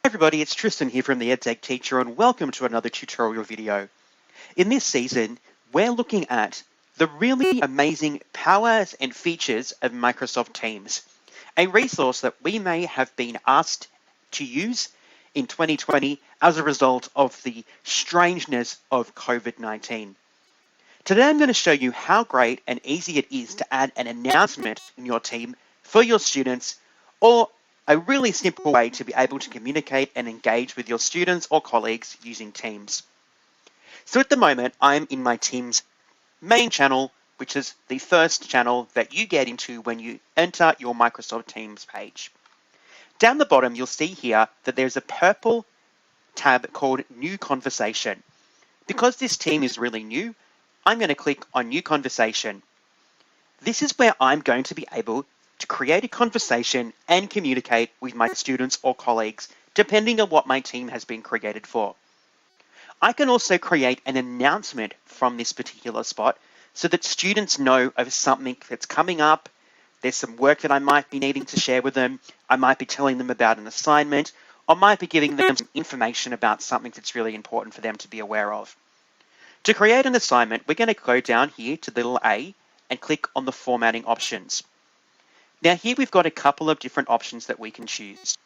Hi everybody, it's Tristan here from the EdTech Teacher and welcome to another tutorial video. In this season, we're looking at the really amazing powers and features of Microsoft Teams, a resource that we may have been asked to use in 2020 as a result of the strangeness of COVID-19. Today I'm going to show you how great and easy it is to add an announcement in your team for your students, or a really simple way to be able to communicate and engage with your students or colleagues using Teams. So at the moment, I'm in my Teams main channel, which is the first channel that you get into when you enter your Microsoft Teams page. Down the bottom, you'll see here that there's a purple tab called New Conversation. Because this team is really new, I'm going to click on New Conversation. This is where I'm going to be able to create a conversation and communicate with my students or colleagues, depending on what my team has been created for. I can also create an announcement from this particular spot so that students know of something that's coming up. There's some work that I might be needing to share with them. I might be telling them about an assignment, or might be giving them some information about something that's really important for them to be aware of. To create an assignment, we're going to go down here to the little A and click on the formatting options. Now here we've got a couple of different options that we can choose.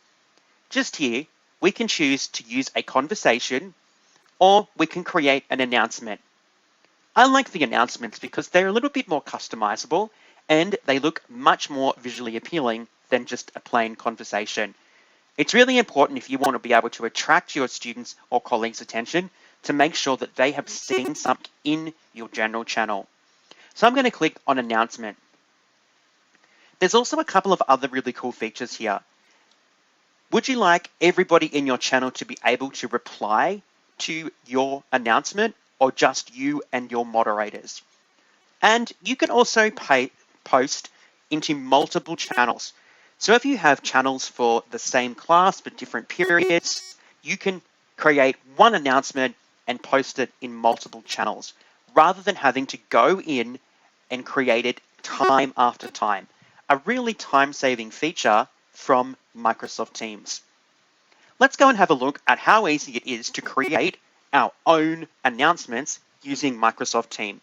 Just here, we can choose to use a conversation, or we can create an announcement. I like the announcements because they're a little bit more customizable and they look much more visually appealing than just a plain conversation. It's really important if you want to be able to attract your students or colleagues' attention to make sure that they have seen something in your general channel. So I'm going to click on announcement. There's also a couple of other really cool features here. Would you like everybody in your channel to be able to reply to your announcement, or just you and your moderators? And you can also post into multiple channels. So if you have channels for the same class but different periods, you can create one announcement and post it in multiple channels, rather than having to go in and create it time after time. A really time-saving feature from Microsoft Teams. Let's go and have a look at how easy it is to create our own announcements using Microsoft Teams.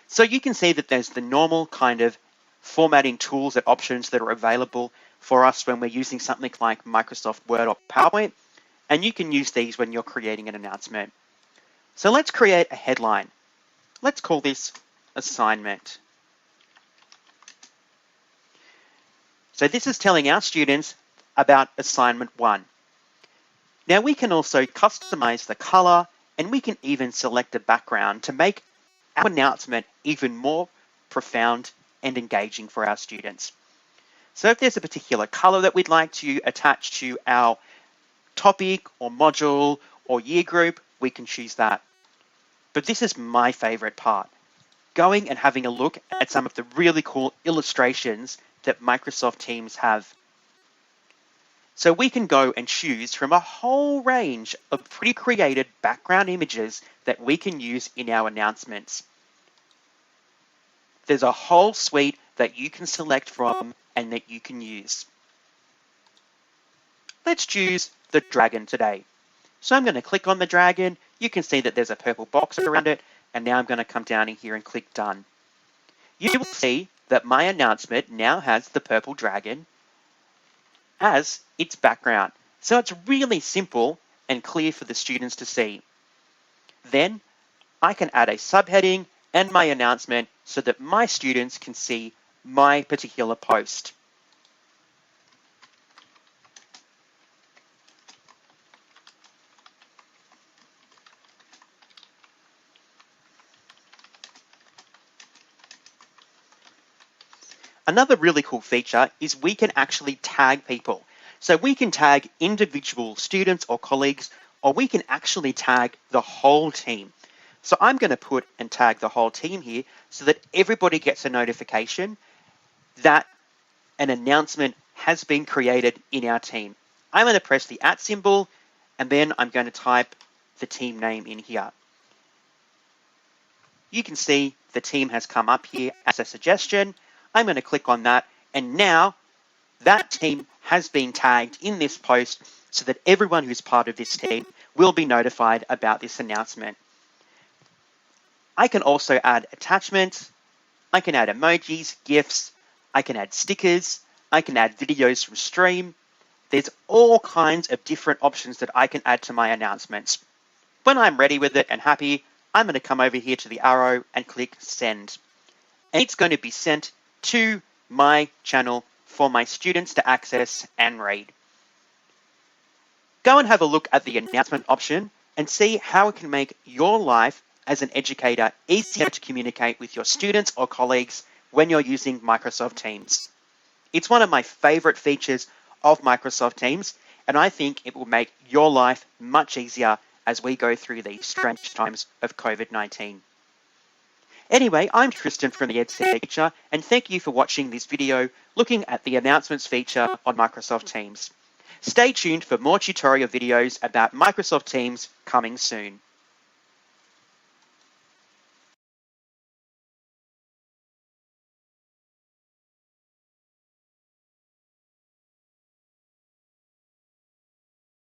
So you can see that there's the normal kind of formatting tools and options that are available for us when we're using something like Microsoft Word or PowerPoint, and you can use these when you're creating an announcement. So let's create a headline. Let's call this assignment. So this is telling our students about assignment 1. Now we can also customize the color, and we can even select a background to make our announcement even more profound and engaging for our students. So if there's a particular color that we'd like to attach to our topic or module or year group, we can choose that. But this is my favorite part, going and having a look at some of the really cool illustrations that Microsoft Teams have. So we can go and choose from a whole range of pre-created background images that we can use in our announcements. There's a whole suite that you can select from and that you can use. Let's choose the dragon today. So I'm going to click on the dragon. You can see that there's a purple box around it, and now I'm going to come down in here and click done. You will see that my announcement now has the purple dragon as its background. So it's really simple and clear for the students to see. Then I can add a subheading and my announcement so that my students can see my particular post. Another really cool feature is we can actually tag people. So we can tag individual students or colleagues, or we can actually tag the whole team. So I'm going to put and tag the whole team here so that everybody gets a notification that an announcement has been created in our team. I'm going to press the @ symbol, and then I'm going to type the team name in here. You can see the team has come up here as a suggestion. I'm going to click on that, and now that team has been tagged in this post so that everyone who's part of this team will be notified about this announcement. I can also add attachments, I can add emojis, GIFs, I can add stickers, I can add videos from Stream. There's all kinds of different options that I can add to my announcements. When I'm ready with it and happy, I'm going to come over here to the arrow and click send. And it's going to be sent to my channel for my students to access and read. Go and have a look at the announcement option and see how it can make your life as an educator easier to communicate with your students or colleagues when you're using Microsoft Teams. It's one of my favorite features of Microsoft Teams, and I think it will make your life much easier as we go through these strange times of COVID-19. Anyway, I'm Tristan from the EdTech Teacher, and thank you for watching this video looking at the announcements feature on Microsoft Teams. Stay tuned for more tutorial videos about Microsoft Teams coming soon.